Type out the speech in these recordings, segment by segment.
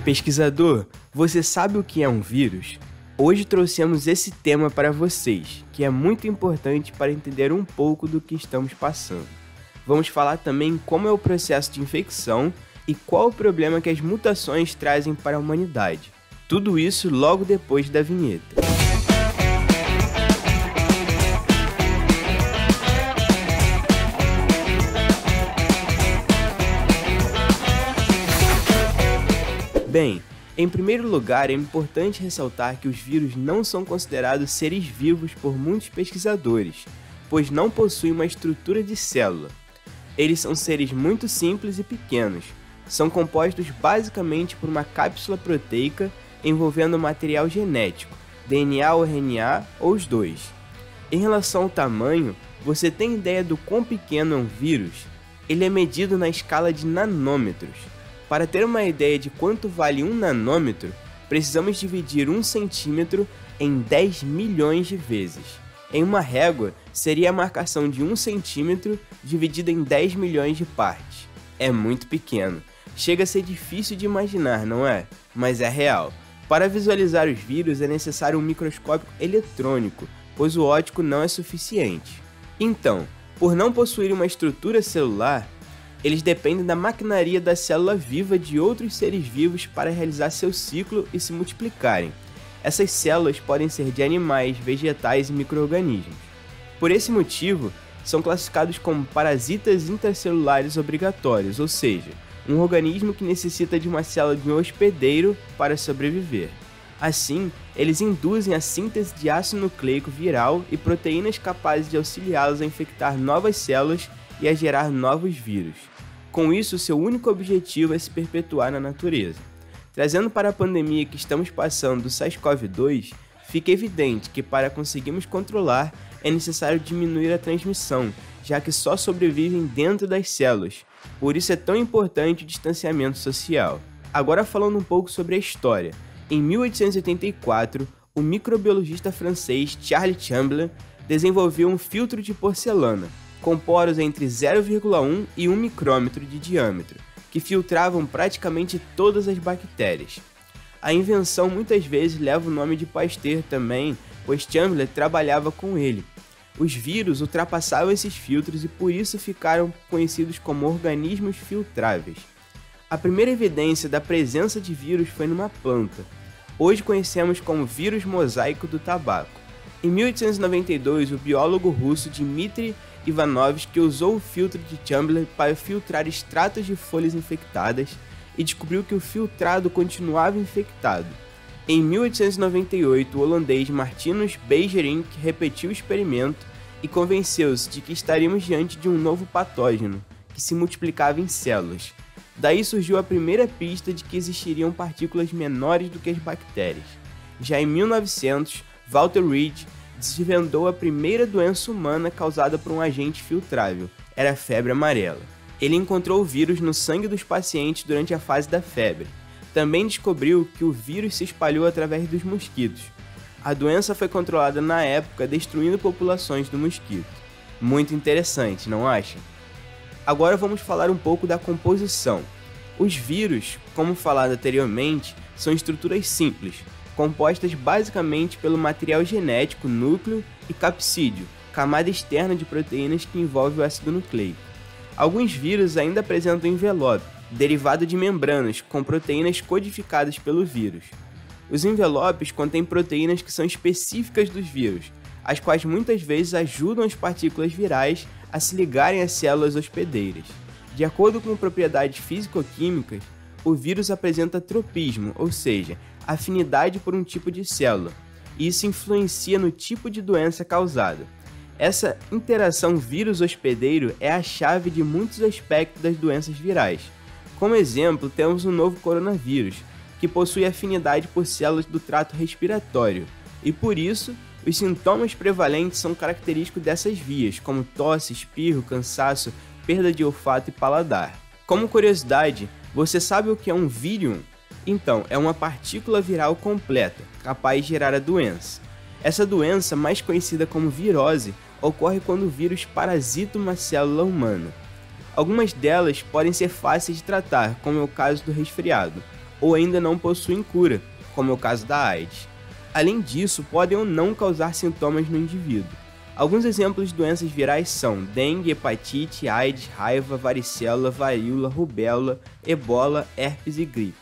Pesquisador, você sabe o que é um vírus? Hoje trouxemos esse tema para vocês, que é muito importante para entender um pouco do que estamos passando. Vamos falar também como é o processo de infecção e qual o problema que as mutações trazem para a humanidade. Tudo isso logo depois da vinheta. Bem, em primeiro lugar, é importante ressaltar que os vírus não são considerados seres vivos por muitos pesquisadores, pois não possuem uma estrutura de célula. Eles são seres muito simples e pequenos. São compostos basicamente por uma cápsula proteica envolvendo material genético, DNA ou RNA, ou os dois. Em relação ao tamanho, você tem ideia do quão pequeno é um vírus? Ele é medido na escala de nanômetros. Para ter uma ideia de quanto vale um nanômetro, precisamos dividir 1 centímetro em 10 milhões de vezes. Em uma régua, seria a marcação de 1 centímetro dividida em 10 milhões de partes. É muito pequeno. Chega a ser difícil de imaginar, não é? Mas é real. Para visualizar os vírus é necessário um microscópio eletrônico, pois o óptico não é suficiente. Então, por não possuir uma estrutura celular, eles dependem da maquinaria da célula viva de outros seres vivos para realizar seu ciclo e se multiplicarem. Essas células podem ser de animais, vegetais e micro-organismos. Por esse motivo, são classificados como parasitas intracelulares obrigatórios, ou seja, um organismo que necessita de uma célula de um hospedeiro para sobreviver. Assim, eles induzem a síntese de ácido nucleico viral e proteínas capazes de auxiliá-los a infectar novas células e a gerar novos vírus. Com isso, seu único objetivo é se perpetuar na natureza. Trazendo para a pandemia que estamos passando do SARS-CoV-2, fica evidente que para conseguirmos controlar, é necessário diminuir a transmissão, já que só sobrevivem dentro das células. Por isso é tão importante o distanciamento social. Agora falando um pouco sobre a história. Em 1884, o microbiologista francês Charles Champollion desenvolveu um filtro de porcelana, com poros entre 0,1 e 1 micrômetro de diâmetro, que filtravam praticamente todas as bactérias. A invenção muitas vezes leva o nome de Pasteur também, pois Champollion trabalhava com ele. Os vírus ultrapassavam esses filtros e por isso ficaram conhecidos como organismos filtráveis. A primeira evidência da presença de vírus foi numa planta. Hoje conhecemos como vírus mosaico do tabaco. Em 1892, o biólogo russo Dmitry Ivanovsky usou o filtro de Champollion para filtrar extratos de folhas infectadas e descobriu que o filtrado continuava infectado. Em 1898, o holandês Martinus Beijerinck repetiu o experimento e convenceu-se de que estaríamos diante de um novo patógeno, que se multiplicava em células. Daí surgiu a primeira pista de que existiriam partículas menores do que as bactérias. Já em 1900, Walter Reed desvendou a primeira doença humana causada por um agente filtrável, era a febre amarela. Ele encontrou o vírus no sangue dos pacientes durante a fase da febre. Também descobriu que o vírus se espalhou através dos mosquitos. A doença foi controlada na época, destruindo populações do mosquito. Muito interessante, não acha? Agora vamos falar um pouco da composição. Os vírus, como falado anteriormente, são estruturas simples, compostas basicamente pelo material genético, núcleo e capsídeo, camada externa de proteínas que envolve o ácido nucleico. Alguns vírus ainda apresentam envelope, derivado de membranas com proteínas codificadas pelo vírus. Os envelopes contêm proteínas que são específicas dos vírus, as quais muitas vezes ajudam as partículas virais a se ligarem às células hospedeiras. De acordo com propriedades físico-químicas, o vírus apresenta tropismo, ou seja, afinidade por um tipo de célula, e isso influencia no tipo de doença causada. Essa interação vírus-hospedeiro é a chave de muitos aspectos das doenças virais. Como exemplo, temos o novo coronavírus, que possui afinidade por células do trato respiratório, e por isso, os sintomas prevalentes são característicos dessas vias, como tosse, espirro, cansaço, perda de olfato e paladar. Como curiosidade, você sabe o que é um vírion? Então, é uma partícula viral completa, capaz de gerar a doença. Essa doença, mais conhecida como virose, ocorre quando o vírus parasita uma célula humana. Algumas delas podem ser fáceis de tratar, como é o caso do resfriado. ou ainda não possuem cura, como é o caso da AIDS. Além disso, podem ou não causar sintomas no indivíduo. Alguns exemplos de doenças virais são dengue, hepatite, AIDS, raiva, varicela, varíola, rubéola, ebola, herpes e gripe.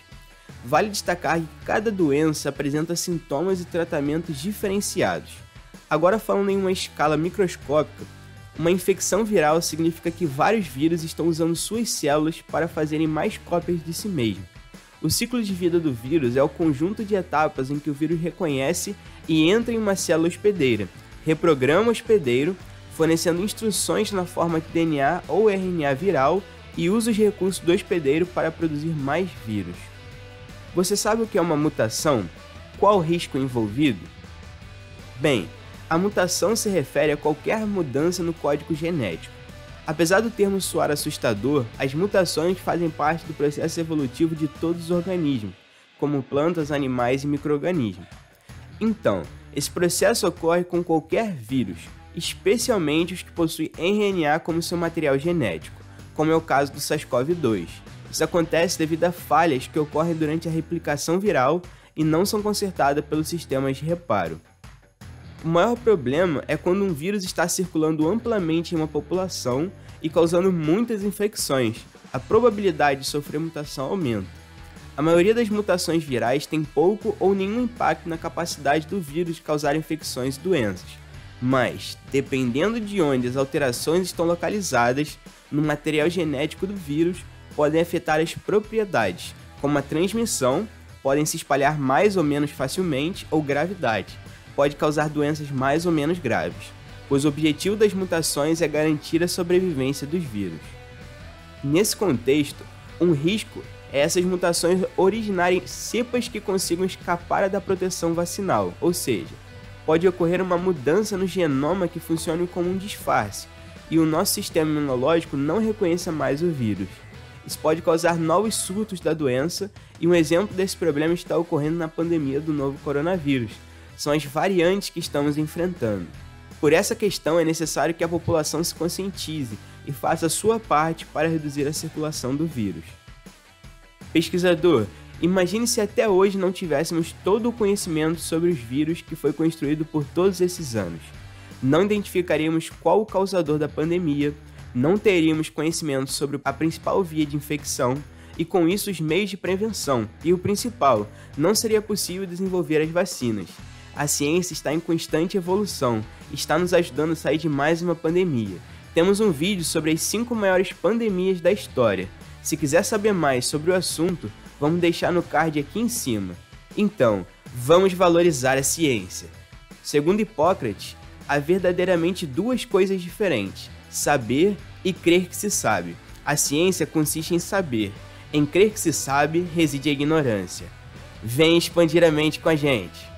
Vale destacar que cada doença apresenta sintomas e tratamentos diferenciados. Agora, falando em uma escala microscópica, uma infecção viral significa que vários vírus estão usando suas células para fazerem mais cópias de si mesmo. O ciclo de vida do vírus é o conjunto de etapas em que o vírus reconhece e entra em uma célula hospedeira, reprograma o hospedeiro, fornecendo instruções na forma de DNA ou RNA viral e usa os recursos do hospedeiro para produzir mais vírus. Você sabe o que é uma mutação? Qual o risco envolvido? Bem, a mutação se refere a qualquer mudança no código genético. Apesar do termo soar assustador, as mutações fazem parte do processo evolutivo de todos os organismos, como plantas, animais e micro-organismos. Então, esse processo ocorre com qualquer vírus, especialmente os que possuem RNA como seu material genético, como é o caso do SARS-CoV-2. Isso acontece devido a falhas que ocorrem durante a replicação viral e não são consertadas pelos sistemas de reparo. O maior problema é quando um vírus está circulando amplamente em uma população e causando muitas infecções. A probabilidade de sofrer mutação aumenta. A maioria das mutações virais tem pouco ou nenhum impacto na capacidade do vírus de causar infecções e doenças. Mas, dependendo de onde as alterações estão localizadas, no material genético do vírus, podem afetar as propriedades, como a transmissão, podem se espalhar mais ou menos facilmente, ou gravidade. Pode causar doenças mais ou menos graves, pois o objetivo das mutações é garantir a sobrevivência dos vírus. Nesse contexto, um risco é essas mutações originarem cepas que consigam escapar da proteção vacinal, ou seja, pode ocorrer uma mudança no genoma que funcione como um disfarce, e o nosso sistema imunológico não reconheça mais o vírus. Isso pode causar novos surtos da doença, e um exemplo desse problema está ocorrendo na pandemia do novo coronavírus. São as variantes que estamos enfrentando. Por essa questão, é necessário que a população se conscientize e faça a sua parte para reduzir a circulação do vírus. Pesquisador, imagine se até hoje não tivéssemos todo o conhecimento sobre os vírus que foi construído por todos esses anos. Não identificaríamos qual o causador da pandemia, não teríamos conhecimento sobre a principal via de infecção e, com isso, os meios de prevenção. E o principal, não seria possível desenvolver as vacinas. A ciência está em constante evolução e está nos ajudando a sair de mais uma pandemia. Temos um vídeo sobre as 5 maiores pandemias da história. Se quiser saber mais sobre o assunto, vamos deixar no card aqui em cima. Então, vamos valorizar a ciência. Segundo Hipócrates, há verdadeiramente duas coisas diferentes: saber e crer que se sabe. A ciência consiste em saber. Em crer que se sabe reside a ignorância. Vem expandir a mente com a gente.